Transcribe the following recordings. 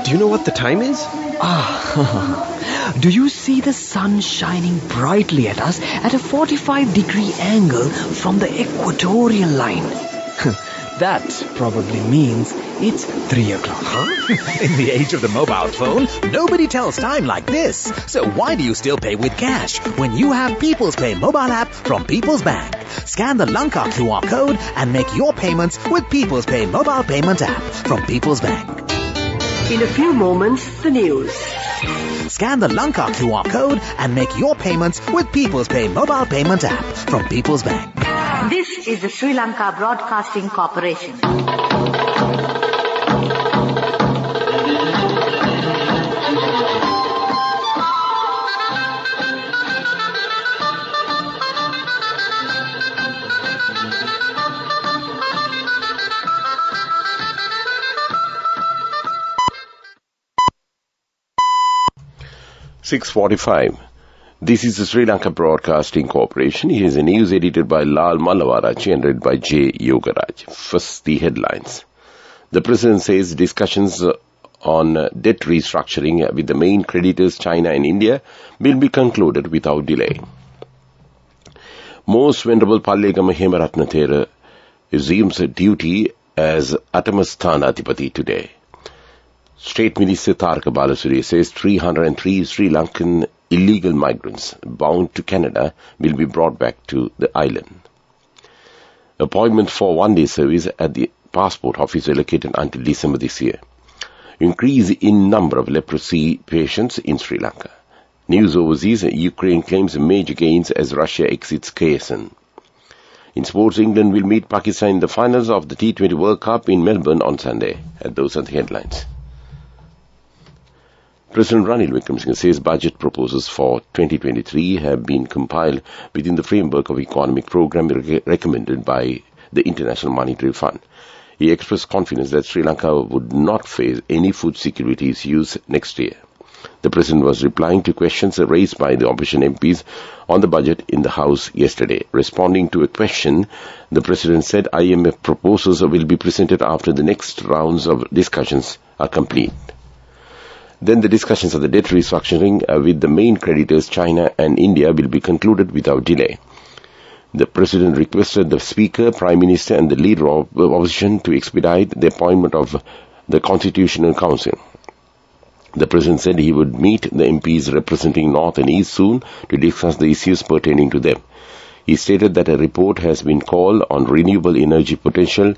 do you know what the time is? Do you see the sun shining brightly at us at a 45-degree angle from the equatorial line? That probably means it's 3 o'clock. Huh? In the age of the mobile phone, nobody tells time like this. So why do you still pay with cash when you have People's Pay mobile app from People's Bank? Scan the Lanka QR code and make your payments with People's Pay mobile payment app from People's Bank. In a few moments, the news. Scan the Lanka QR code and make your payments with People's Pay mobile payment app from People's Bank. This is the Sri Lanka Broadcasting Corporation. 6:45. This is the Sri Lanka Broadcasting Corporation. Here's a news edited by Lal Malawarachi and read by J. Yogaraj. First, the headlines. The President says discussions on debt restructuring with the main creditors China and India will be concluded without delay. Most Venerable Pallegama Hemaratna Thera assumes duty as Atamasthanathipati today. State Minister Tharaka Balasuriya says 303 Sri Lankan illegal migrants bound to Canada will be brought back to the island. Appointment for one-day service at the passport office allocated until December this year. Increase in number of leprosy patients in Sri Lanka. News overseas, Ukraine claims major gains as Russia exits KSN. In sports, England will meet Pakistan in the finals of the T20 World Cup in Melbourne on Sunday. And those are the headlines. President Ranil Wickremesinghe says budget proposals for 2023 have been compiled within the framework of economic program recommended by the International Monetary Fund. He expressed confidence that Sri Lanka would not face any food security issues next year. The President was replying to questions raised by the opposition MPs on the budget in the House yesterday. Responding to a question, the President said IMF proposals will be presented after the next rounds of discussions are complete. Then the discussions of the debt restructuring with the main creditors China and India will be concluded without delay. The President requested the Speaker, Prime Minister and the Leader of the Opposition to expedite the appointment of the Constitutional Council. The President said he would meet the MPs representing North and East soon to discuss the issues pertaining to them. He stated that a report has been called on renewable energy potential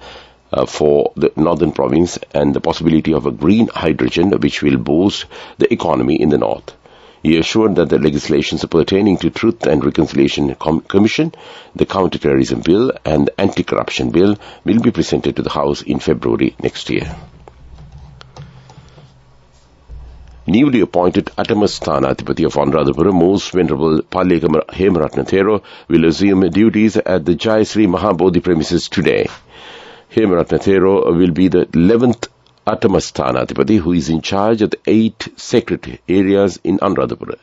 for the northern province and the possibility of a green hydrogen which will boost the economy in the north. He assured that the legislations pertaining to Truth and Reconciliation Commission, the Counter-Terrorism Bill and the Anti-Corruption Bill will be presented to the House in February next year. Newly appointed Atamasthanathipati of Anuradhapura, Most Venerable Pallegama Hemaratna Thero, will assume duties at the Jayasri Mahabodhi premises today. Hemaratna Thero will be the 11th Atamasthanathipati who is in charge of the 8 sacred areas in Anuradhapura.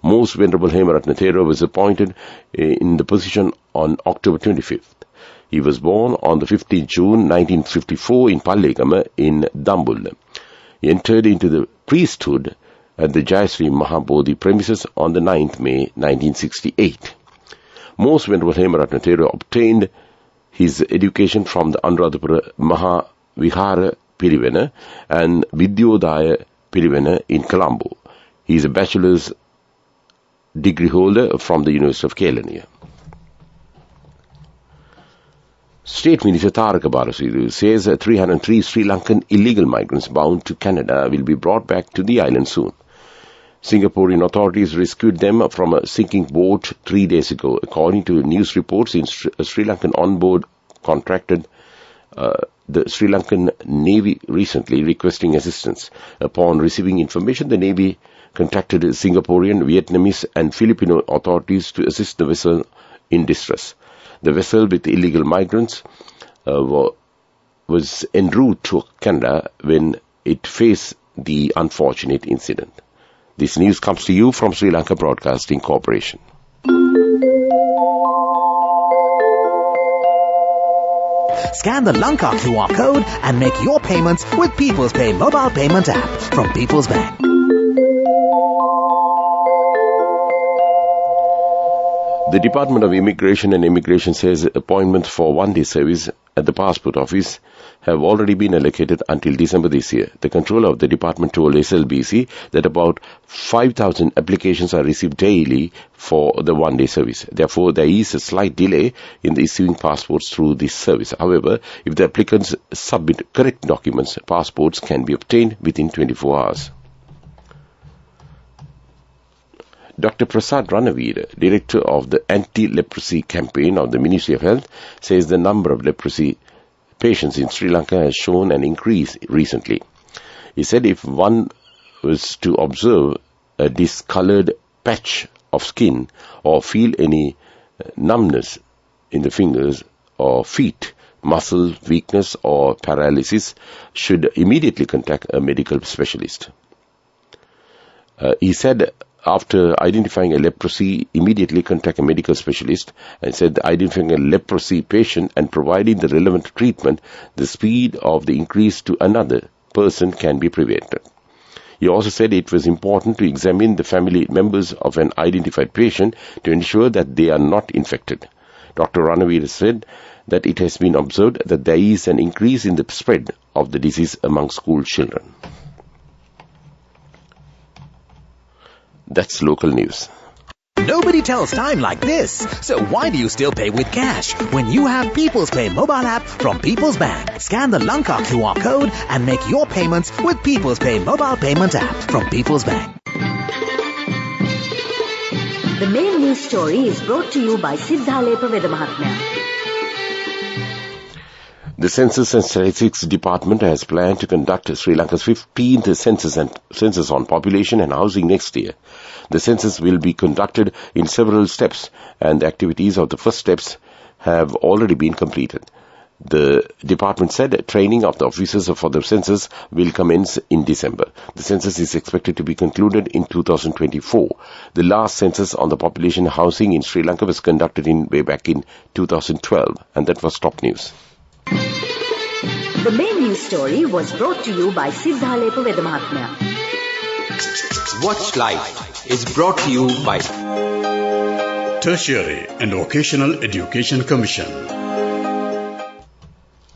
Most Venerable Hemaratna Thero was appointed in the position on October 25th. He was born on the 15th June 1954 in Pallegama in Dambulla. He entered into the priesthood at the Jayasri Mahabodhi premises on the 9th May 1968. Most Venerable Hemaratna Thero obtained his education from the Anuradhapura Mahavihara Pirivena and Vidyodaya Pirivena in Colombo. He is a bachelor's degree holder from the University of Kelaniya. State Minister Tharaka Balasuriya says 303 Sri Lankan illegal migrants bound to Canada will be brought back to the island soon. Singaporean authorities rescued them from a sinking boat 3 days ago. According to news reports, a Sri Lankan on-board contracted the Sri Lankan Navy recently requesting assistance. Upon receiving information, the Navy contacted Singaporean, Vietnamese and Filipino authorities to assist the vessel in distress. The vessel with illegal migrants was en route to Canada when it faced the unfortunate incident. This news comes to you from Sri Lanka Broadcasting Corporation. Scan the Lanka QR code and make your payments with People's Pay mobile payment app from People's Bank. The Department of Immigration and Immigration says appointments for one-day service at the passport office have already been allocated until December this year. The controller of the department told SLBC that about 5,000 applications are received daily for the one-day service. Therefore, there is a slight delay in the issuing passports through this service. However, if the applicants submit correct documents, passports can be obtained within 24 hours. Dr. Prasad Ranavir, director of the anti-leprosy campaign of the Ministry of Health, says the number of leprosy patients in Sri Lanka has shown an increase recently. He said if one was to observe a discolored patch of skin or feel any numbness in the fingers or feet, muscle weakness or paralysis, should immediately contact a medical specialist. He said after identifying a leprosy, immediately contact a medical specialist, and said identifying a leprosy patient and providing the relevant treatment, the speed of the increase to another person can be prevented. He also said it was important to examine the family members of an identified patient to ensure that they are not infected. Dr. Ranavir said that it has been observed that there is an increase in the spread of the disease among school children. That's local news. Nobody tells time like this. So why do you still pay with cash when you have People's Pay mobile app from People's Bank? Scan the Lanka QR code and make your payments with People's Pay mobile payment app from People's Bank. The main news story is brought to you by Siddhalepa Vedamahatmya. The Census and Statistics Department has planned to conduct Sri Lanka's 15th census on population and housing next year. The census will be conducted in several steps, and the activities of the first steps have already been completed. The department said training of the officers for the census will commence in December. The census is expected to be concluded in 2024. The last census on the population housing in Sri Lanka was conducted way back in 2012, and that was top news. The main news story was brought to you by Siddhalepa Vedamahatmya. Watch Life is brought to you by Tertiary and Vocational Education Commission.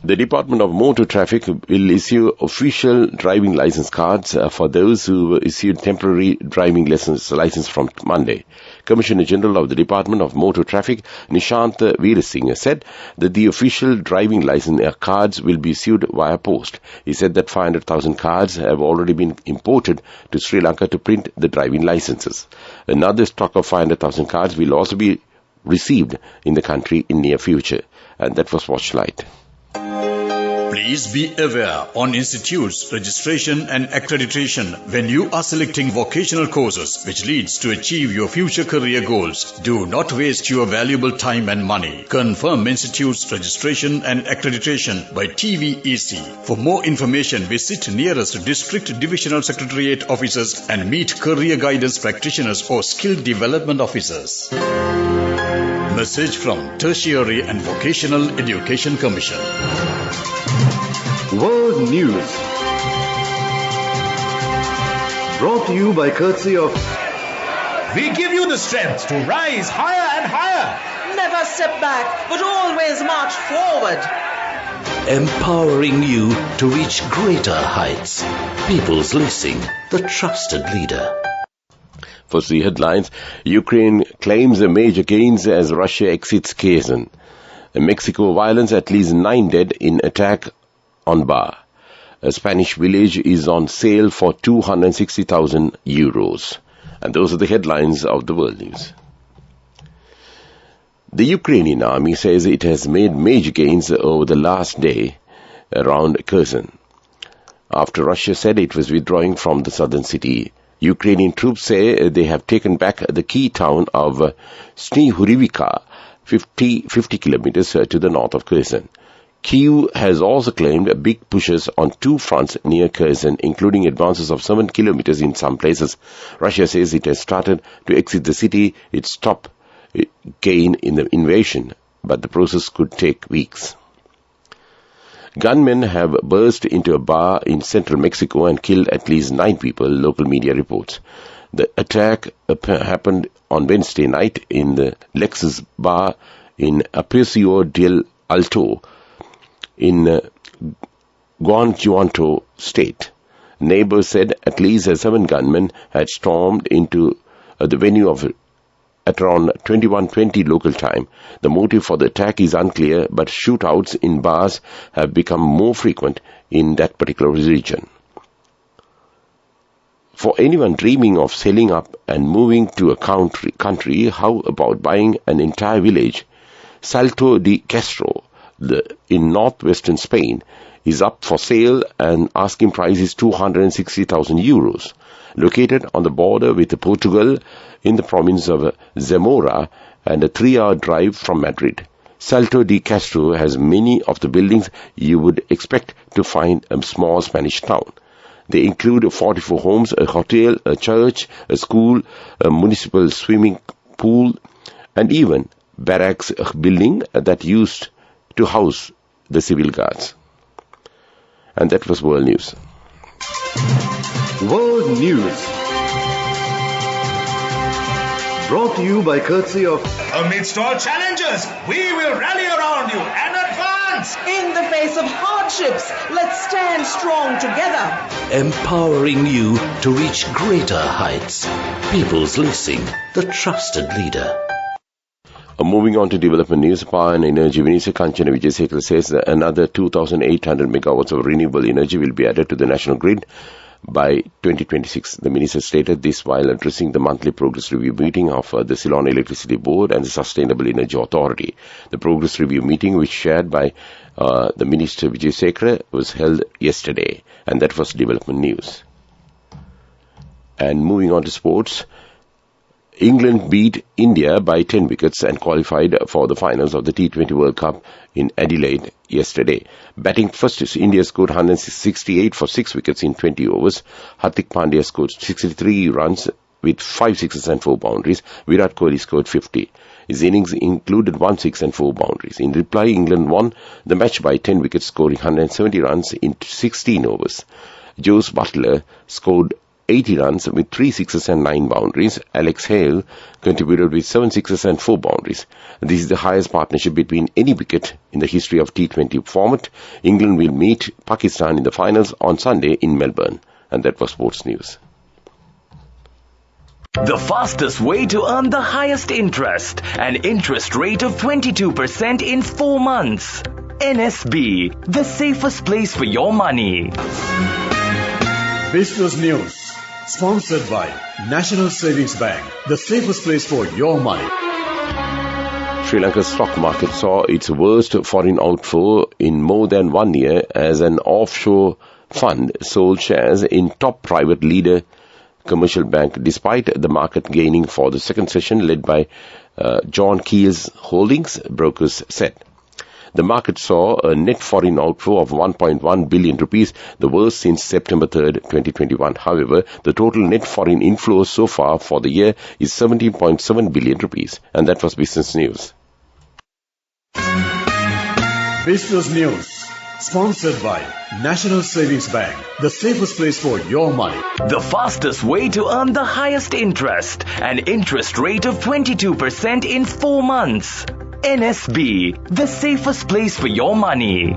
The Department of Motor Traffic will issue official driving license cards for those who were issued temporary driving license from Monday. Commissioner General of the Department of Motor Traffic, Nishant Veerasinghe, said that the official driving license cards will be issued via post. He said that 500,000 cards have already been imported to Sri Lanka to print the driving licenses. Another stock of 500,000 cards will also be received in the country in near future. And that was Watchlight. Please be aware on institutes, registration and accreditation when you are selecting vocational courses which leads to achieve your future career goals. Do not waste your valuable time and money. Confirm institutes, registration and accreditation by TVEC. For more information, visit nearest district divisional secretariat offices and meet career guidance practitioners or skill development officers. Message from Tertiary and Vocational Education Commission. World News, brought to you by courtesy of We give you the strength to rise higher and higher. Never step back, but always march forward. Empowering you to reach greater heights. People's Leasing, the trusted leader. For the headlines, Ukraine claims a major gains as Russia exits Kherson. In Mexico, violence, at least 9 dead in attack on Bar. A Spanish village is on sale for 260,000 euros. And those are the headlines of the world news. The Ukrainian army says it has made major gains over the last day around Kherson, after Russia said it was withdrawing from the southern city. Ukrainian troops say they have taken back the key town of Snihurivka, 50 kilometers to the north of Kherson. Kyiv has also claimed big pushes on 2 fronts near Kherson, including advances of 7 kilometers in some places. Russia says it has started to exit the city, its top gain in the invasion, but the process could take weeks. Gunmen have burst into a bar in central Mexico and killed at least 9 people, local media reports. The attack happened on Wednesday night in the Lexus bar in Aparicio del Alto in Guanajuato state. Neighbors said at least 7 gunmen had stormed into the venue at around 21:20 local time. The motive for the attack is unclear, but shootouts in bars have become more frequent in that particular region. For anyone dreaming of selling up and moving to a country, how about buying an entire village? Salto de Castro, in northwestern Spain, is up for sale and asking price is 260,000 euros. Located on the border with Portugal in the province of Zamora and a 3-hour drive from Madrid. Salto de Castro has many of the buildings you would expect to find a small Spanish town. They include 44 homes, a hotel, a church, a school, a municipal swimming pool, and even barracks building that used to house the civil guards. And that was World News. World News. Brought to you by courtesy of... Amidst all challenges, we will rally around you and advance. In the face of hardships, let's stand strong together. Empowering you to reach greater heights. People's Leasing, the trusted leader. Moving on to development news, Power and Energy Minister Kanchana Wijesekara says that another 2,800 megawatts of renewable energy will be added to the national grid by 2026. The minister stated this while addressing the monthly progress review meeting of the Ceylon Electricity Board and the Sustainable Energy Authority. The progress review meeting, which chaired by the Minister Wijesekara, was held yesterday, and that was development news. And moving on to sports, England beat India by 10 wickets and qualified for the finals of the T20 World Cup in Adelaide yesterday. Batting first, India scored 168 for 6 wickets in 20 overs. Hardik Pandya scored 63 runs with 5 sixes and 4 boundaries. Virat Kohli scored 50. His innings included 1 6 and 4 boundaries. In reply, England won the match by 10 wickets, scoring 170 runs in 16 overs. Joe Butler scored 80 runs with 3 sixes and 9 boundaries. Alex Hale contributed with 7 sixes and 4 boundaries. This is the highest partnership between any wicket in the history of T20 format. England will meet Pakistan in the finals on Sunday in Melbourne. And that was sports news. The fastest way to earn the highest interest. An interest rate of 22% in 4 months. NSB, the safest place for your money. Business News. Sponsored by National Savings Bank, the safest place for your money. Sri Lanka's stock market saw its worst foreign outflow in more than 1 year as an offshore fund sold shares in top private leader commercial bank, despite the market gaining for the second session led by John Keel's Holdings, brokers said. The market saw a net foreign outflow of 1.1 billion rupees, the worst since September 3rd, 2021. However, the total net foreign inflow so far for the year is 17.7 billion rupees. And that was Business News. Business News. Sponsored by National Savings Bank, the safest place for your money. The fastest way to earn the highest interest. An interest rate of 22% in 4 months. NSB, the safest place for your money.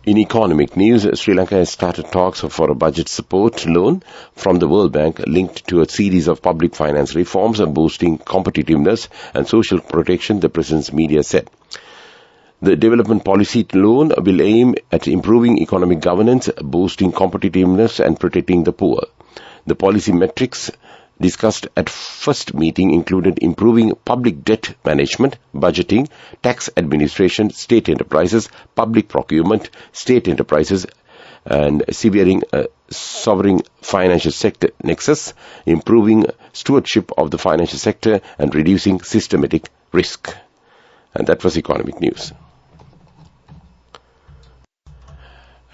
In economic news, Sri Lanka has started talks for a budget support loan from the World Bank linked to a series of public finance reforms boosting competitiveness and social protection, the President's media said. The development policy loan will aim at improving economic governance, boosting competitiveness and protecting the poor. The policy metrics discussed at first meeting included improving public debt management, budgeting, tax administration, state enterprises, public procurement, state enterprises, and severing a sovereign financial sector nexus, improving stewardship of the financial sector, and reducing systematic risk. And that was economic news.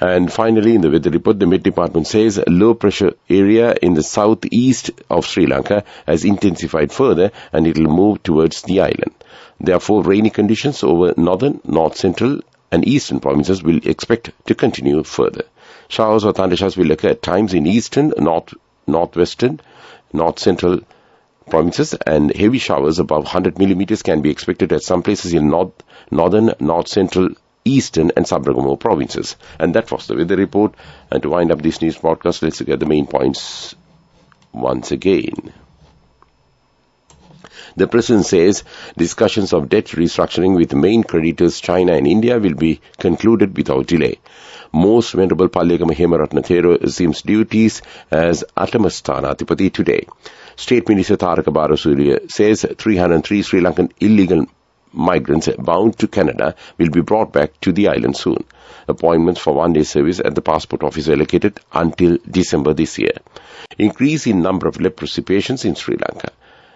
And finally, in the weather report, the Met Department says a low-pressure area in the southeast of Sri Lanka has intensified further and it will move towards the island. Therefore, rainy conditions over northern, north-central and eastern provinces will expect to continue further. Showers or thundershowers will occur at times in eastern, northwestern, north-central provinces, and heavy showers above 100 millimeters can be expected at some places in northern, north-central, eastern and sub-Saharan provinces. And that was the weather report. And to wind up this news broadcast, let's look at the main points once again. The President says discussions of debt restructuring with main creditors China and India will be concluded without delay. Most Venerable Pallekama Hemaratna Thero assumes duties as Atamasthanathipati today. State Minister Taraka Barasurya says 303 Sri Lankan illegal migrants bound to Canada will be brought back to the island soon. Appointments for one-day service at the passport office are allocated until December this year. Increase in number of leprosy patients in Sri Lanka.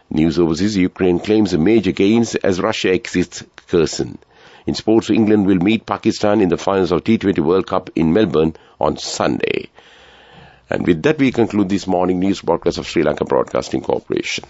News overseas, Ukraine claims major gains as Russia exits Kherson. In sports, England will meet Pakistan in the finals of T20 World Cup in Melbourne on Sunday. And with that, we conclude this morning news broadcast of Sri Lanka Broadcasting Corporation.